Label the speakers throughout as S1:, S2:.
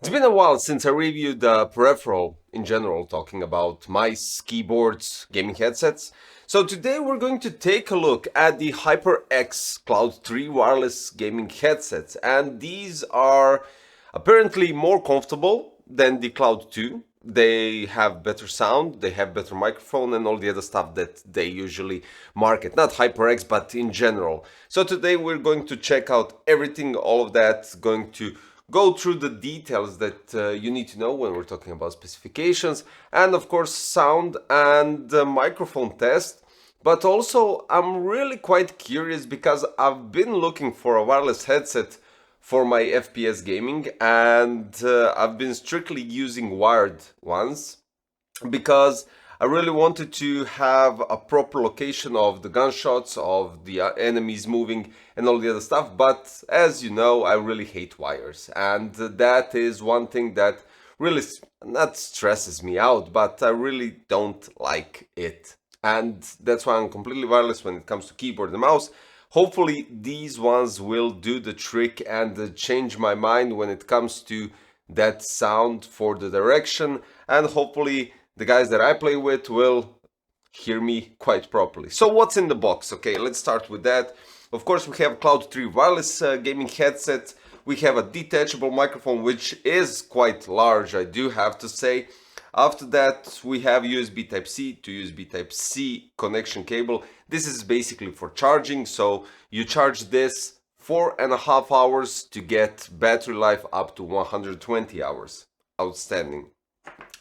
S1: It's been a while since I reviewed the peripheral in general, talking about mice, keyboards, gaming headsets. So today we're going to take a look at the HyperX Cloud III Wireless gaming headsets, and these are apparently more comfortable than the Cloud 2. They have better sound, they have better microphone and all the other stuff that they usually market. Not HyperX, but in general. So today we're going to check out everything, all of that, going to go through the details that you need to know when we're talking about specifications, and of course sound and microphone test. But also I'm really quite curious because I've been looking for a wireless headset for my FPS gaming, and I've been strictly using wired ones because I really wanted to have a proper location of the gunshots, of the enemies moving and all the other stuff. But as you know, I really hate wires, and that is one thing that really not stresses me out, but I really don't like it. And that's why I'm completely wireless when it comes to keyboard and mouse. Hopefully these ones will do the trick and change my mind when it comes to that sound for the direction, and hopefully the guys that I play with will hear me quite properly. So what's in the box? Okay, let's start with that. Of course, we have Cloud III Wireless gaming headset. We have a detachable microphone, which is quite large, I do have to say. After that, we have USB Type-C to USB Type-C connection cable. This is basically for charging, so you charge this 4.5 hours to get battery life up to 120 hours. Outstanding.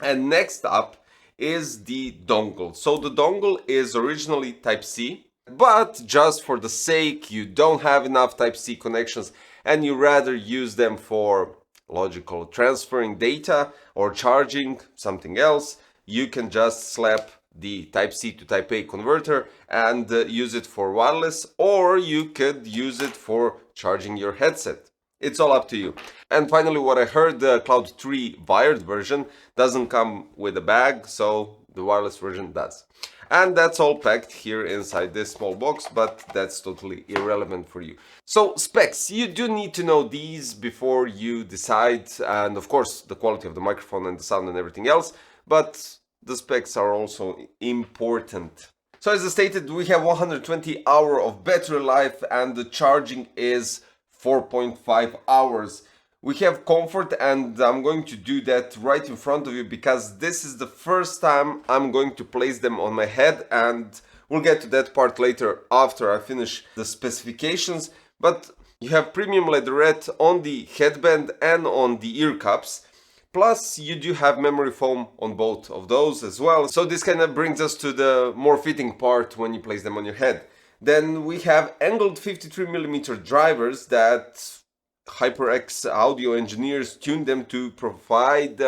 S1: And next up is the dongle. So the dongle is originally Type-C, but just for the sake you don't have enough Type-C connections and you rather use them for logical transferring data or charging something else, you can just slap the Type-C to Type-A converter and use it for wireless, or you could use it for charging your headset. It's all up to you. And finally, what I heard, the Cloud 3 wired version doesn't come with a bag, so the wireless version does. And that's all packed here inside this small box, but that's totally irrelevant for you. So specs, you do need to know these before you decide, and of course the quality of the microphone and the sound and everything else, but the specs are also important. So as I stated, we have 120 hours of battery life and the charging is 4.5 hours. We have comfort, and I'm going to do that right in front of you because this is the first time I'm going to place them on my head, and we'll get to that part later after I finish the specifications. But you have premium leatherette on the headband and on the ear cups. Plus you do have memory foam on both of those as well. So this kind of brings us to the more fitting part when you place them on your head. Then we have angled 53mm drivers that HyperX audio engineers tuned them to provide,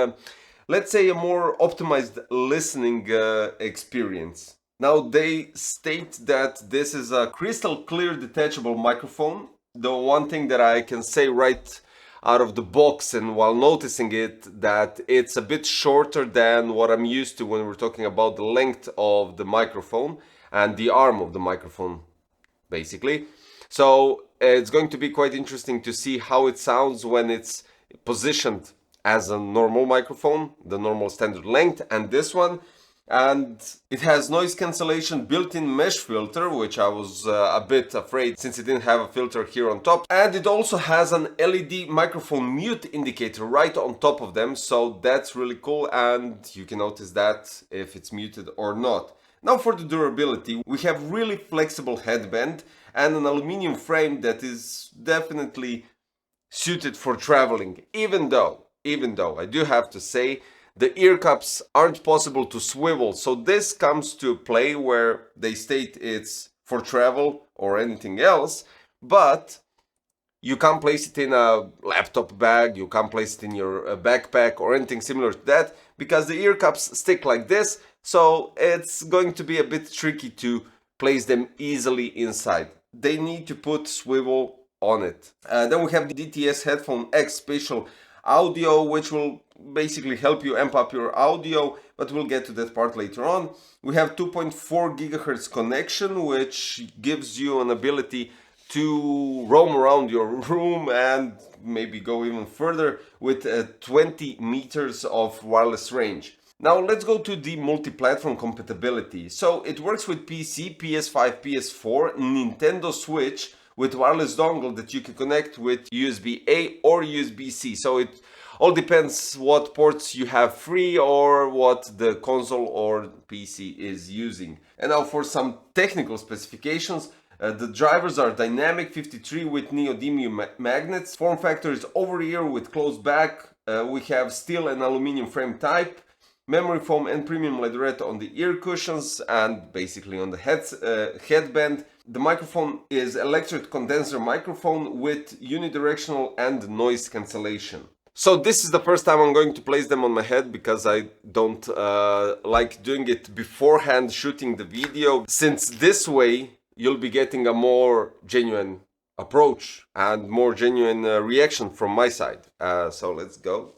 S1: let's say, a more optimized listening experience. Now they state that this is a crystal clear detachable microphone. The one thing that I can say right out of the box, and while noticing it, that it's a bit shorter than what I'm used to when we're talking about the length of the microphone and the arm of the microphone, basically. So it's going to be quite interesting to see how it sounds when it's positioned as a normal microphone, the normal standard length, and this one. And it has noise cancellation, built-in mesh filter, which I was a bit afraid since it didn't have a filter here on top. And it also has an LED microphone mute indicator right on top of them, so that's really cool, and you can notice that if it's muted or not. Now for the durability, we have really flexible headband and an aluminum frame that is definitely suited for traveling, even though I do have to say the ear cups aren't possible to swivel. So this comes to play where they state it's for travel or anything else, but you can't place it in a laptop bag, you can't place it in your backpack or anything similar to that, because the ear cups stick like this, so it's going to be a bit tricky to place them easily inside. They need to put swivel on it. Then we have the DTS Headphone X Spatial Audio, which will basically help you amp up your audio, but we'll get to that part later on. We have 2.4 gigahertz connection, which gives you an ability to roam around your room and maybe go even further with 20 meters of wireless range. Now let's go to the multi-platform compatibility. So it works with PC, PS5, PS4, Nintendo Switch with wireless dongle that you can connect with USB-A or USB-C. So it all depends what ports you have free or what the console or PC is using. And now for some technical specifications. The drivers are dynamic 53 with neodymium magnets. Form factor is over ear with closed back. We have steel and aluminum frame type. Memory foam and premium leatherette on the ear cushions and basically on the headband. The microphone is electric condenser microphone with unidirectional and noise cancellation. So this is the first time I'm going to place them on my head because I don't like doing it beforehand shooting the video, since this way you'll be getting a more genuine approach and more genuine reaction from my side. So let's go.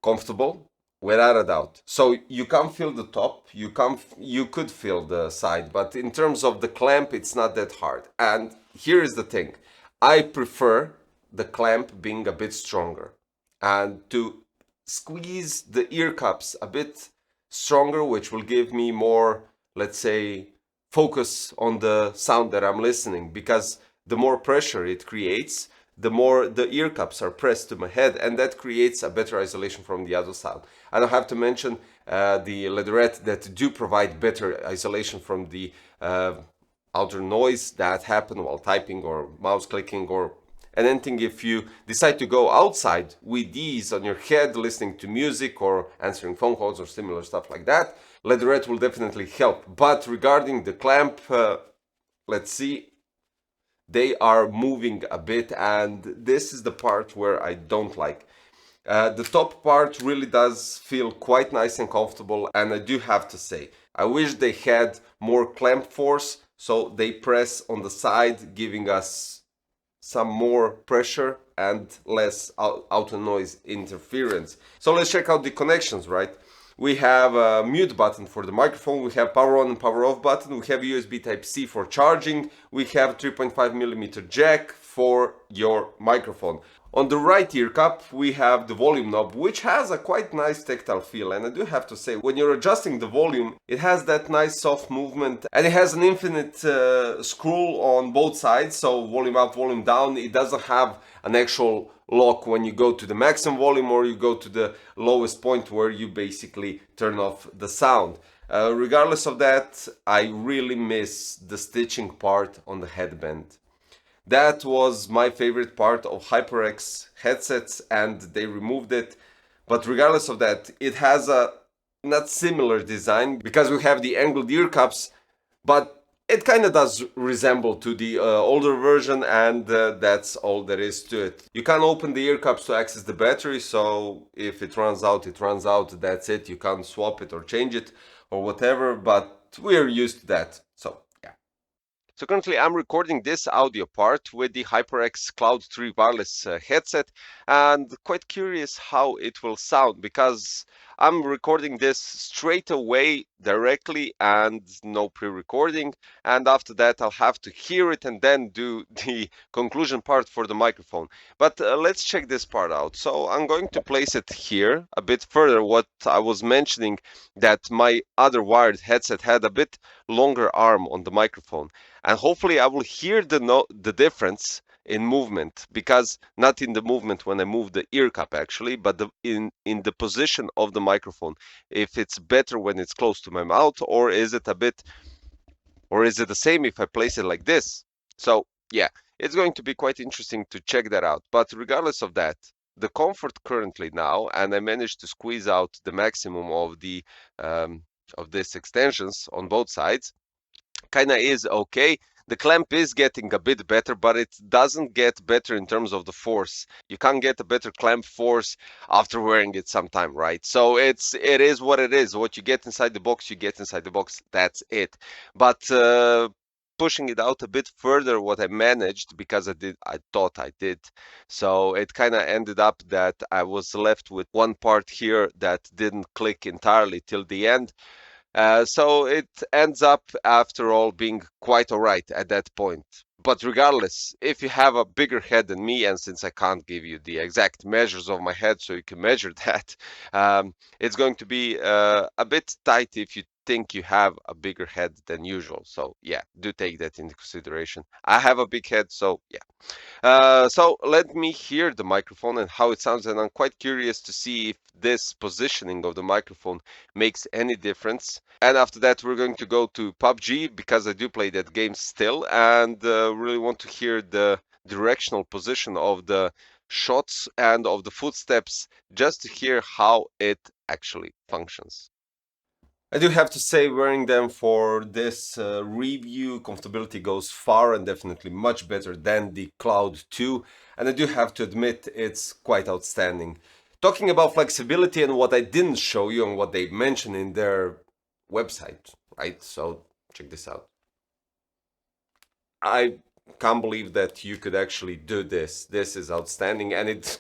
S1: Comfortable without a doubt. So you can't feel the top, you could feel the side, but in terms of the clamp it's not that hard. And here is the thing, I prefer the clamp being a bit stronger and to squeeze the ear cups a bit stronger, which will give me more, let's say, focus on the sound that I'm listening, because the more pressure it creates, the more the ear cups are pressed to my head, and that creates a better isolation from the other sound. I don't have to mention the leatherette that do provide better isolation from the outer noise that happen while typing or mouse clicking or anything. If you decide to go outside with these on your head listening to music or answering phone calls or similar stuff like that, leatherette will definitely help. But regarding the clamp, let's see, they are moving a bit, and this is the part where I don't like. The top part really does feel quite nice and comfortable, and I do have to say, I wish they had more clamp force, so they press on the side, giving us some more pressure and less outer noise interference. So let's check out the connections, right? We have a mute button for the microphone, we have power on and power off button, we have USB Type-C for charging, we have 3.5mm jack for your microphone. On the right ear cup we have the volume knob, which has a quite nice tactile feel, and I do have to say, when you're adjusting the volume, it has that nice soft movement, and it has an infinite scroll on both sides, so volume up, volume down. It doesn't have an actual lock when you go to the maximum volume or you go to the lowest point where you basically turn off the sound. Regardless of that, I really miss the stitching part on the headband. That was my favorite part of HyperX headsets, and they removed it. But regardless of that, it has a not similar design because we have the angled ear cups, but it kind of does resemble to the older version, and that's all there is to it. You can't open the ear cups to access the battery, so if it runs out, it runs out, that's it. You can't swap it or change it or whatever, but we're used to that. So currently I'm recording this audio part with the HyperX Cloud III Wireless headset, and quite curious how it will sound, because I'm recording this straight away directly and no pre-recording, and after that I'll have to hear it and then do the conclusion part for the microphone. But let's check this part out. So I'm going to place it here a bit further. What I was mentioning, that my other wired headset had a bit longer arm on the microphone, and hopefully I will hear the difference in movement, because not in the movement when I move the ear cup actually, but in the position of the microphone, if it's better when it's close to my mouth, or is it the same if I place it like this. So yeah, it's going to be quite interesting to check that out. But regardless of that, the comfort currently now, and I managed to squeeze out the maximum of the of these extensions on both sides, kinda is okay. The clamp is getting a bit better, but it doesn't get better in terms of the force. You can't get a better clamp force after wearing it sometime, right? So it is what it is. What you get inside the box, you get inside the box. That's it. But pushing it out a bit further what I managed, because I thought I did. So it kind of ended up that I was left with one part here that didn't click entirely till the end. So it ends up, after all, being quite alright at that point. But regardless, if you have a bigger head than me, and since I can't give you the exact measures of my head so you can measure that, it's going to be a bit tight if you think you have a bigger head than usual. So yeah, do take that into consideration. I have a big head, so yeah. So let me hear the microphone and how it sounds, and I'm quite curious to see if this positioning of the microphone makes any difference. And after that, we're going to go to PUBG, because I do play that game still, and really want to hear the directional position of the shots and of the footsteps, just to hear how it actually functions. I do have to say, wearing them for this review, comfortability goes far and definitely much better than the Cloud 2, and I do have to admit it's quite outstanding. Talking about flexibility and what I didn't show you and what they mention in their website, right? So check this out. I can't believe that you could actually do this. This is outstanding, and it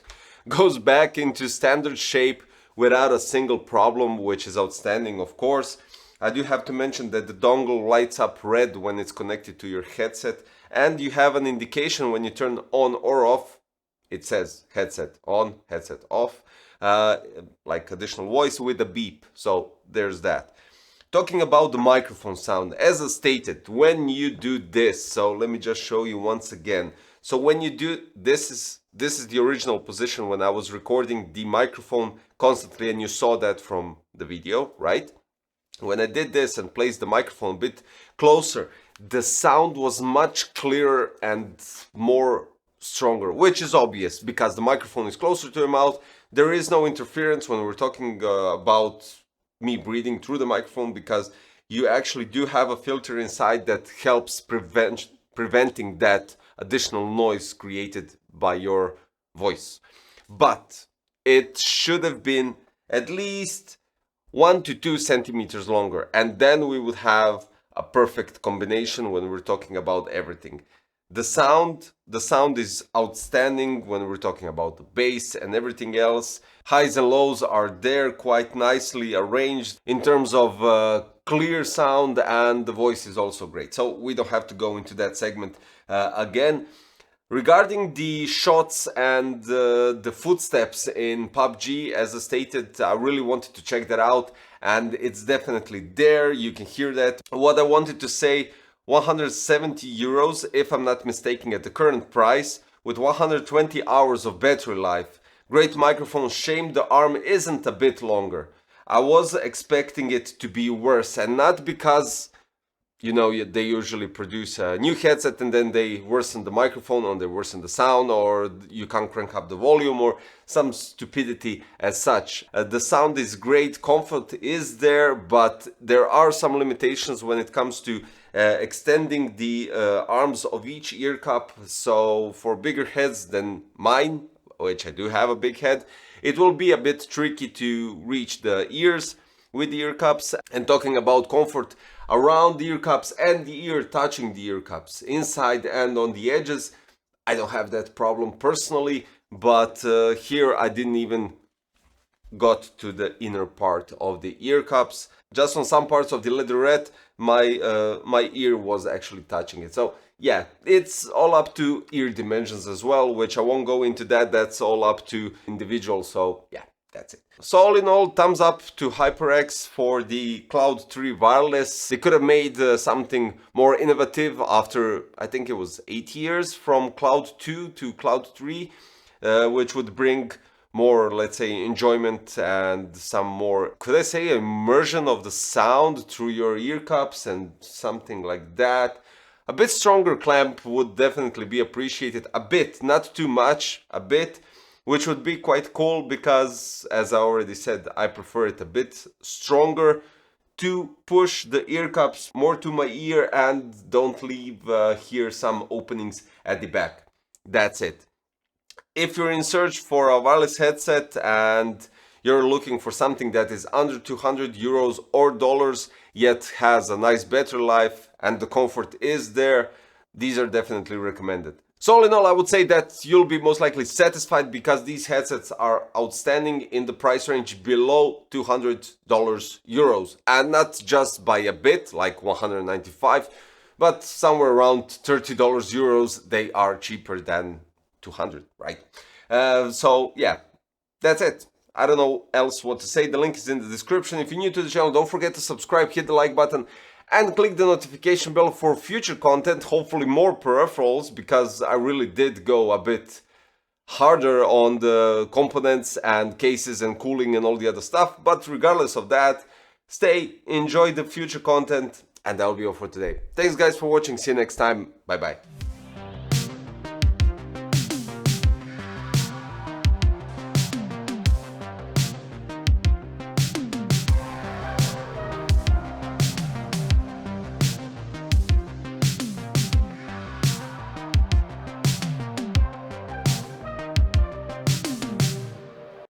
S1: goes back into standard shape without a single problem, which is outstanding, of course. I do have to mention that the dongle lights up red when it's connected to your headset, and you have an indication when you turn on or off. It says headset on, headset off, like additional voice with a beep. So there's that. Talking about the microphone sound, as I stated, when you do this, so let me just show you once again. So when you do this is the original position when I was recording the microphone constantly, and you saw that from the video, right? When I did this and placed the microphone a bit closer, the sound was much clearer and more stronger, which is obvious because the microphone is closer to your mouth. There is no interference when we're talking about me breathing through the microphone, because you actually do have a filter inside that helps preventing that additional noise created by your voice. But it should have been at least 1 to 2 centimeters longer, and then we would have a perfect combination when we're talking about everything. The sound is outstanding when we're talking about the bass and everything else. Highs and lows are there quite nicely arranged in terms of clear sound, and the voice is also great. So we don't have to go into that segment again. Regarding the shots and the footsteps in PUBG, as I stated, I really wanted to check that out, and it's definitely there. You can hear that. What I wanted to say, 170 euros, if I'm not mistaken, at the current price, with 120 hours of battery life. Great microphone, shame the arm isn't a bit longer. I was expecting it to be worse, and not because, you know, they usually produce a new headset and then they worsen the microphone, or they worsen the sound, or you can't crank up the volume, or some stupidity as such. The sound is great, comfort is there, but there are some limitations when it comes to extending the arms of each ear cup. So for bigger heads than mine, which I do have a big head, it will be a bit tricky to reach the ears with the ear cups. And talking about comfort, around the ear cups and the ear touching the ear cups, inside and on the edges, I don't have that problem personally, but here I didn't even got to the inner part of the ear cups. Just on some parts of the leatherette, my ear was actually touching it. So yeah, it's all up to ear dimensions as well, which I won't go into that. That's all up to individuals. So yeah, that's it. So all in all, thumbs up to HyperX for the Cloud 3 Wireless. They could have made something more innovative after, I think it was 8 years from Cloud 2 to Cloud 3, which would bring more, let's say, enjoyment and some more, could I say, immersion of the sound through your ear cups and something like that. A bit stronger clamp would definitely be appreciated. A bit, not too much, a bit, which would be quite cool because, as I already said, I prefer it a bit stronger to push the ear cups more to my ear and don't leave here some openings at the back. That's it. If you're in search for a wireless headset and you're looking for something that is under 200 euros or dollars, yet has a nice battery life and the comfort is there, these are definitely recommended. So all in all, I would say that you'll be most likely satisfied because these headsets are outstanding in the price range below $200 euros, and not just by a bit like 195, but somewhere around $30 euros. They are cheaper than 200, right? So yeah, that's it. I don't know else what to say. The link is in the description. If you're new to the channel, don't forget to subscribe, hit the like button, and click the notification bell for future content, hopefully more peripherals, because I really did go a bit harder on the components and cases and cooling and all the other stuff. But regardless of that, enjoy the future content, and that'll be all for today. Thanks guys for watching. See you next time. Bye bye.